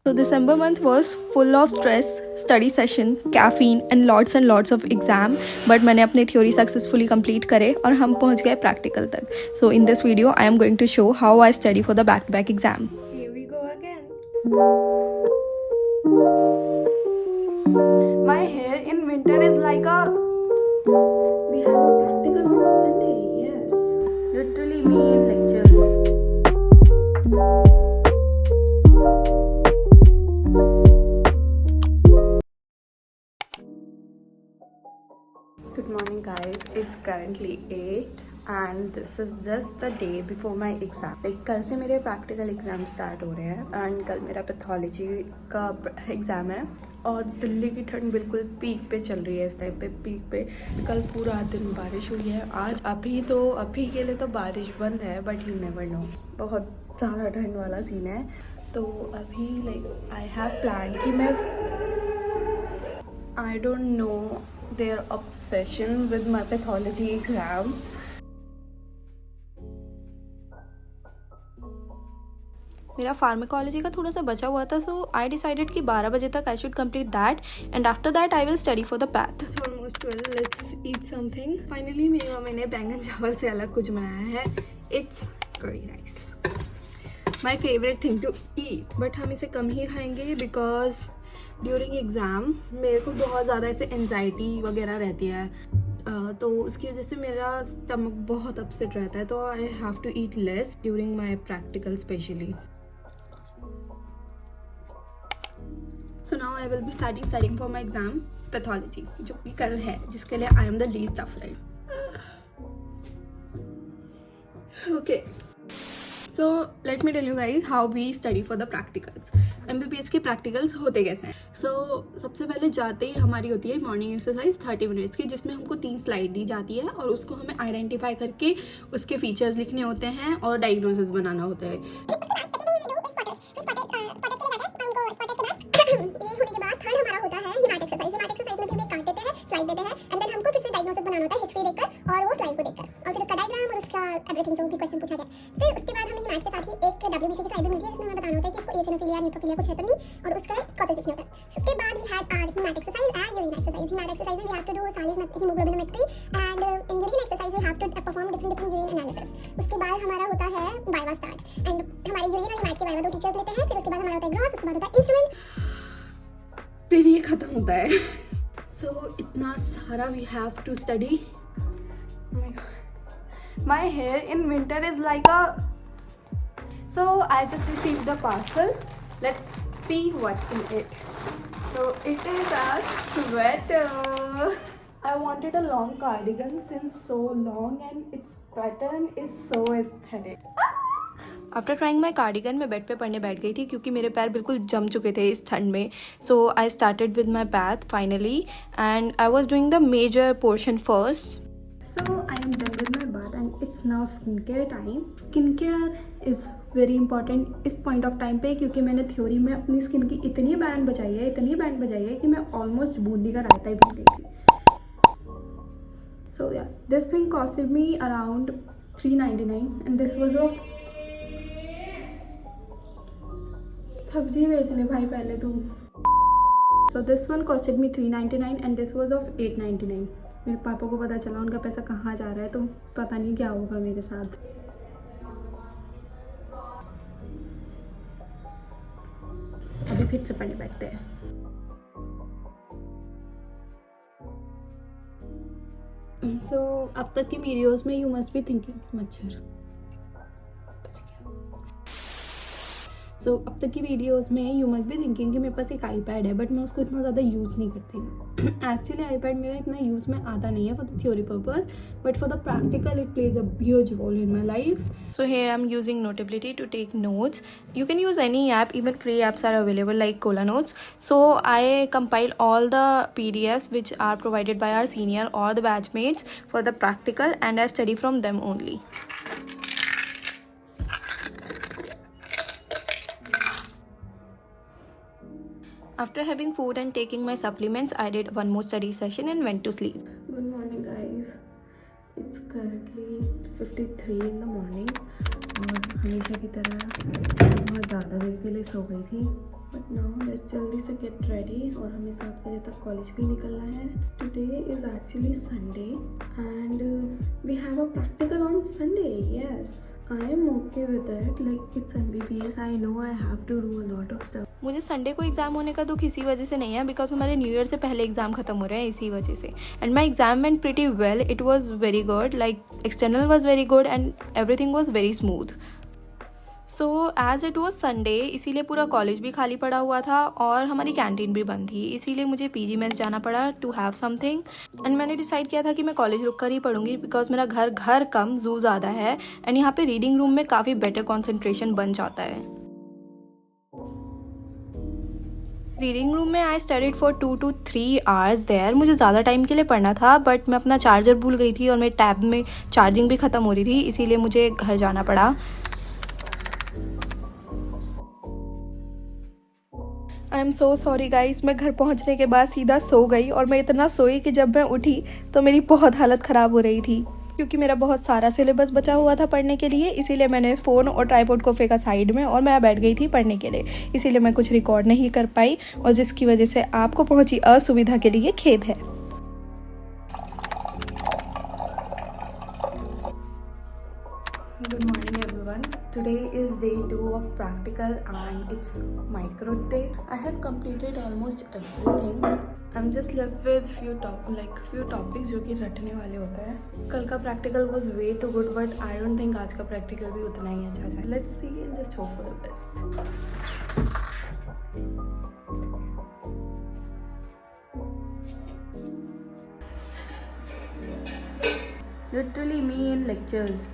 So December month was full of stress, study session, caffeine and lots of exam. But मैंने अपनी theory successfully complete करे और हम पहुंच गए practical तक. So in this video I am going to show how I study for the back-to-back exam. Here we go again. My hair in winter is like a... We have a practical on Sunday. Yes. Literally me in lecture. Good morning guys, it's currently 8 and this is just the day before my exam. Like कल से मेरे practical exam start हो रहे हैं and कल मेरा pathology का exam है और दिल्ली की ठंड बिल्कुल पीक पे चल रही है इस टाइम पे, पीक पे। कल पूरा दिन बारिश हुई है। आज अभी के लिए तो बारिश बंद है बट यू नेवर नो, बहुत ज़्यादा ठंड वाला सीन है। तो अभी लाइक आई हैव प्लान कि मैं I don't know their obsession with my pathology exam. मेरा फार्माकोलॉजी का थोड़ा सा बचा हुआ था, सो आई डिसाइडेड कि 12 बजे तक I should complete that and after that I will study for the path. It's almost 12, let's eat something. Finally मेरी मम्मी ने बैंगन चावल से अलग कुछ बनाया है। It's very nice, my favourite thing to eat, but हम इसे कम ही खाएंगे बिकॉज ड्यूरिंग एग्ज़ाम मेरे को बहुत ज़्यादा ऐसे एंजाइटी वगैरह रहती है, तो उसकी वजह से मेरा स्टमक बहुत अपसेट रहता है, तो I have to eat less during my practical specially. So now I will be studying for my exam pathology, जो कि कल है, जिसके लिए I am the least afraid. Okay, so let me tell you guys how we study for the practicals. MBBS के practicals होते कैसे हैं? सबसे पहले जाते ही हमारी होती है मॉर्निंग एक्सरसाइज 30 मिनट्स की, जिसमें हमको 3 स्लाइड दी जाती है और उसको हमें आइडेंटिफाई करके उसके फीचर्स लिखने होते हैं और डायग्नोसिस बनाना होता है। एवरीथिंग जो भी क्वेश्चन पूछा गया, फिर उसके बाद हमें हीमैट के साथ ही एक WBC की साइड भी मिलती है, जिसमें हमें बताना होता है कि इसको एसिनोफिलिया न्यूट्रोफिलिया कुछ है तो नहीं, और उसका कॉजेस लिखने होता है। उसके बाद we had our haemat exercise and urine exercise. Haemat exercise में we have to do Sahli's haemoglobinometry and in urine exercise we have to perform different urine analysis. उसके बाद हमारा होता है वाइवा स्टार्ट एंड हमारे यूरिन और haemat के viva 2 teachers लेते हैं। फिर उसके बाद हमारा होता है ग्रॉस, उसके बाद होता है इंस्ट्रूमेंट, फिर ये खत्म होता है। सो इतना सारा we have to study. My hair in winter is like a... So I just received the parcel. Let's see what's in it. So it is a sweater. I wanted a long cardigan since so long and its pattern is so aesthetic. After trying my cardigan मैं bed पे पढ़ने बैठ गई थी क्योंकि मेरे पैर बिल्कुल जम चुके थे इस ठंड में। So I started with my path finally and I was doing the major portion first. So I am done with my bath and it's now skincare time. Skincare is very important इस point of time पे, क्योंकि मैंने theory में अपनी skin की इतनी band बचाई है कि मैं ऑलमोस्ट बूंदी का रायता ही बन गई थी। So yeah, this thing costed me around $3.99 and this was of... सब्जी बेच ले भाई पहले तुम। So this one costed me $3.99 and this was of $8.99. मेरे पापा को पता चला, उनका पैसा कहाँ जा रहा है, तो पता नहीं क्या होगा मेरे साथ। अभी फिर से पढ़ने बैठते हैं। So अब तक की वीडियोस में यू मस्ट बी थिंकिंग मच्छर। अब तक की वीडियोस में यू मस्ट बी थिंकिंग कि मेरे पास एक आईपैड है बट मैं उसको इतना ज़्यादा यूज़ नहीं करती। एक्चुअली आईपैड मेरा इतना यूज़ में आता नहीं है for the theory purpose, but for the practical it plays a huge role in my life. So here I am using Notability to take notes. You can use any app, even free apps are available like Cola Notes. So I compile all the PDFs which are provided by our senior or the batchmates for the practical and I study from them only. After having food and taking my supplements, I did one more study session and went to sleep. Good morning guys. It's currently 53 in the morning और हमेशा की तरह बहुत ज़्यादा देर के लिए सो गई थी। बट नाउ लेट्स जल्दी से गेट रेडी और हमें 7 बजे तक कॉलेज भी निकलना है. Today is actually Sunday and we have a practical on Sunday. Yes, I am okay with it. Like it's MBBS. I know I have to do a lot of stuff. मुझे Sunday को exam होने का दुख इसी वजह से नहीं है बिकॉज हमारे न्यू ईयर से पहले एग्ज़ाम खत्म हो रहे हैं इसी वजह से. And my exam went pretty well. It was very good. Like external was very good and everything was very smooth. So as it was Sunday इसीलिए पूरा कॉलेज भी खाली पड़ा हुआ था और हमारी कैंटीन भी बंद थी. इसीलिए मुझे PG मेस जाना पड़ा टू हैव समथिंग. एंड मैंने डिसाइड किया था कि मैं कॉलेज रुक कर ही पढ़ूंगी बिकॉज मेरा घर कम ज़ू ज़्यादा है. एंड यहाँ पे रीडिंग रूम में काफ़ी बेटर कॉन्सेंट्रेशन बन जाता है. रीडिंग रूम में I studied for 2 to 3 hours there. मुझे ज़्यादा टाइम के लिए पढ़ना था बट मैं अपना चार्जर भूल गई थी और मेरे टैब में चार्जिंग भी ख़त्म हो रही थी. इसीलिए मुझे घर जाना पड़ा. I am so sorry guys. मैं घर पहुंचने के बाद सीधा सो गई और मैं इतना सोई कि जब मैं उठी तो मेरी बहुत हालत ख़राब हो रही थी क्योंकि मेरा बहुत सारा सिलेबस बचा हुआ था पढ़ने के लिए. इसीलिए मैंने फ़ोन और ट्राइपॉड को फेंका साइड में और मैं बैठ गई थी पढ़ने के लिए. इसीलिए मैं कुछ रिकॉर्ड नहीं कर पाई और जिसकी वजह से आपको पहुंची असुविधा के लिए खेद है. Good morning everyone. Today is day 2 of practical and it's micro day. I have completed almost everything. I'm just left with few topics जो कि रटने वाले होते हैं. कल का practical was way too good but I don't think आज का practical भी उतना ही अच्छा है. Let's see and just hope for the best. Literally me in lectures.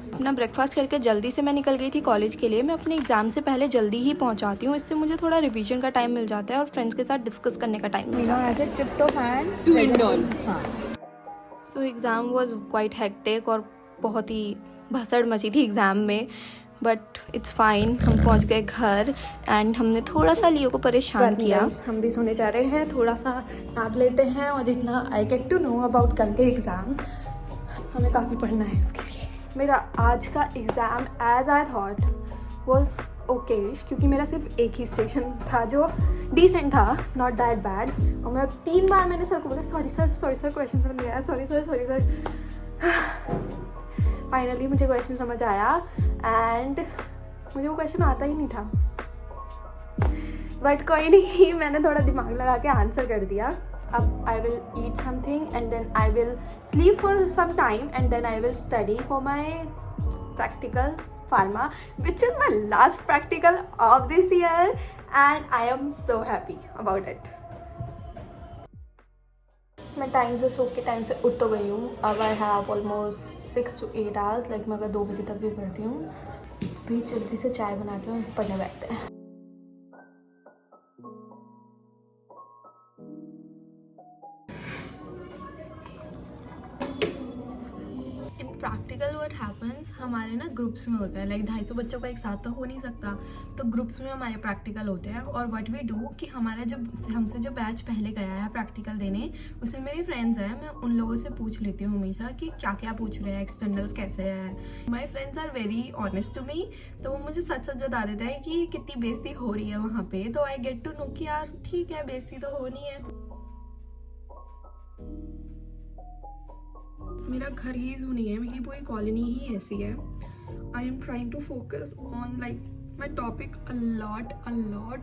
अपना ब्रेकफास्ट करके जल्दी से मैं निकल गई थी कॉलेज के लिए. मैं अपने एग्ज़ाम से पहले जल्दी ही पहुंच जाती हूँ. इससे मुझे थोड़ा रिवीजन का टाइम मिल जाता है और फ्रेंड्स के साथ डिस्कस करने का टाइम मिल जाता है. सो एग्ज़ाम वॉज क्वाइट हेक्टिक और बहुत ही भसड़ मची थी एग्ज़ाम में बट इट्स फाइन. हम पहुंच गए घर एंड हमने थोड़ा सा लियो को परेशान किया. हम भी सोने जा रहे हैं. थोड़ा सा नाप लेते हैं और जितना I get to know about कल के एग्ज़ाम हमें काफ़ी पढ़ना है उसके लिए. मेरा आज का exam as I thought was okayish क्योंकि मेरा सिर्फ एक ही स्टेशन था जो डिसेंट था, नॉट दैट बैड. और मैं 3 बार मैंने सर को बोला सॉरी सर क्वेश्चन समझ नहीं आया, सॉरी सर. फाइनली मुझे क्वेश्चन समझ आया एंड मुझे वो क्वेश्चन आता ही नहीं था बट कोई नहीं, मैंने थोड़ा दिमाग लगा के आंसर कर दिया. अब I will eat something and then I will sleep for some time and then I will study for my practical pharma which is my last practical of this year and I am so happy about it. मैं time से सो के time से उठ तो गई हूँ. अब I have almost 6 to 8 hours. Like मैं अगर 2 बजे तक भी पढ़ती हूँ. भी जल्दी से चाय बनाती हूँ, पढ़ने बैठते हैं. प्रैक्टिकल व्हाट हैपन्स हमारे ना ग्रुप्स में होता है. लाइक 250 बच्चों का एक साथ तो हो नहीं सकता तो ग्रुप्स में हमारे प्रैक्टिकल होते हैं. और व्हाट वी डू कि हमारा हमसे जो बैच पहले गया है प्रैक्टिकल देने उसमें मेरी फ्रेंड्स हैं. मैं उन लोगों से पूछ लेती हूँ हमेशा कि क्या क्या पूछ रहे हैं, एक्सटर्नल्स कैसे हैं. My friends are very honest to me. तो वो मुझे सच बता देते हैं कि कितनी बेइज्जती हो रही है वहाँ पे. तो आई गेट टू नो कि यार ठीक है बेइज्जती तो होनी है. मेरा घर ही ज़ू नहीं है, मेरी पूरी कॉलोनी ही ऐसी है. I am trying to focus on like my topic a lot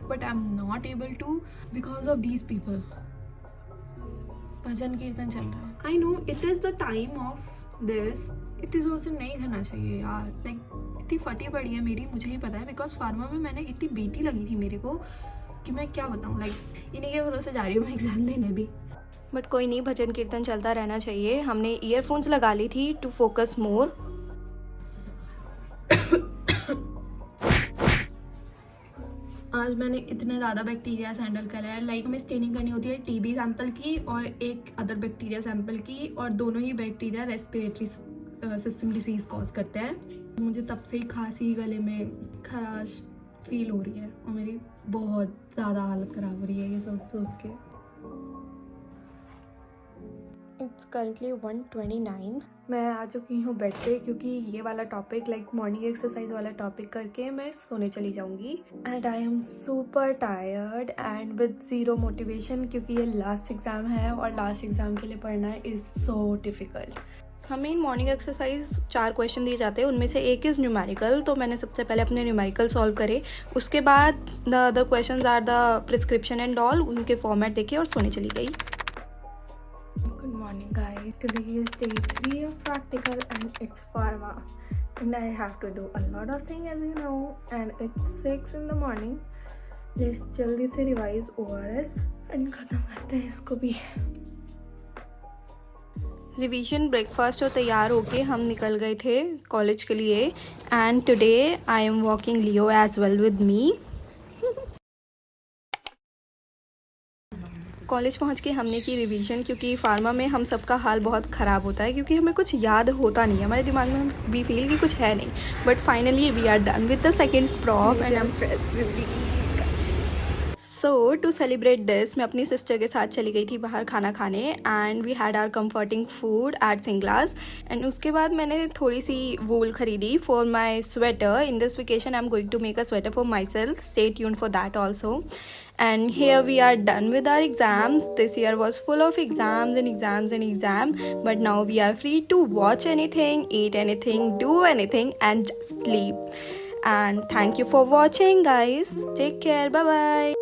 but I am not able to because of these people. Bhajan kirtan चल रहा है. I know it is the time of this. इतनी ज़ोर से नहीं करना चाहिए यार. लाइक इतनी फटी पड़ी है मेरी, मुझे ही पता है बिकॉज फार्मा में मैंने इतनी बेटी लगी थी मेरे को कि मैं क्या बताऊँ. लाइक इन्हीं के भरोसे जा रही हूँ मैं एग्ज़ाम देने भी. बट कोई नहीं, भजन कीर्तन चलता रहना चाहिए. हमने ईयरफोन्स लगा ली थी टू फोकस मोर. आज मैंने इतने ज़्यादा बैक्टीरिया हैंडल करा है. लाइक हमें स्टेनिंग करनी होती है TB सैंपल की और एक अदर बैक्टीरिया सैंपल की और दोनों ही bacteria respiratory system disease cause करते हैं. मुझे तब से ही खांसी, गले में खराश फील हो रही है और मेरी बहुत ज़्यादा हालत ख़राब हो रही है ये सोच के. It's currently 1:29। मैं आ चुकी हूँ बेड पे क्योंकि ये वाला टॉपिक लाइक मॉर्निंग एक्सरसाइज वाला टॉपिक करके मैं सोने चली जाऊँगी। And I am super tired and with zero motivation क्योंकि ये लास्ट एग्ज़ाम है और लास्ट एग्ज़ाम के लिए पढ़ना इज़ सो डिफ़िकल्ट। हमें इन मॉर्निंग एक्सरसाइज 4 क्वेश्चन दिए जाते हैं, उनमें से एक इज़ न्यूमेरिकल, तो मैंने सबसे पहले अपने न्यूमेरिकल सॉल्व करे। उसके बाद the other questions are the prescription and all, उनके फॉर्मेट देखे और सोने चली गई। Good morning guys, today is day 3 of practical and it's pharma and I have to do a lot of things as you know and it's 6 in the morning. Let's जल्दी से revise ORS and खत्म करते हैं इसको भी। Revision breakfast और तैयार होके हम निकल गए थे कॉलेज के लिए and today I am walking Leo as well with me. College पहुंच के हमने की रिवीजन क्योंकि फार्मा में हम सबका हाल बहुत ख़राब होता है क्योंकि हमें कुछ याद होता नहीं है, हमारे दिमाग में हम वी फील कि कुछ है नहीं, but finally we are done with the second prop and I am stress relieved. So to celebrate this मैं अपनी सिस्टर के साथ चली गई थी बाहर खाना खाने and we had our comforting food at Singla's. And उसके बाद मैंने थोड़ी सी वूल खरीदी for my sweater. In this vacation I am going to make a sweater for my self, stay tuned for that also. And here we are done with our exams. This year was full of exams and exams and exams, but now we are free to watch anything, eat anything, do anything and just sleep. And thank you for watching guys. Take care. Bye bye.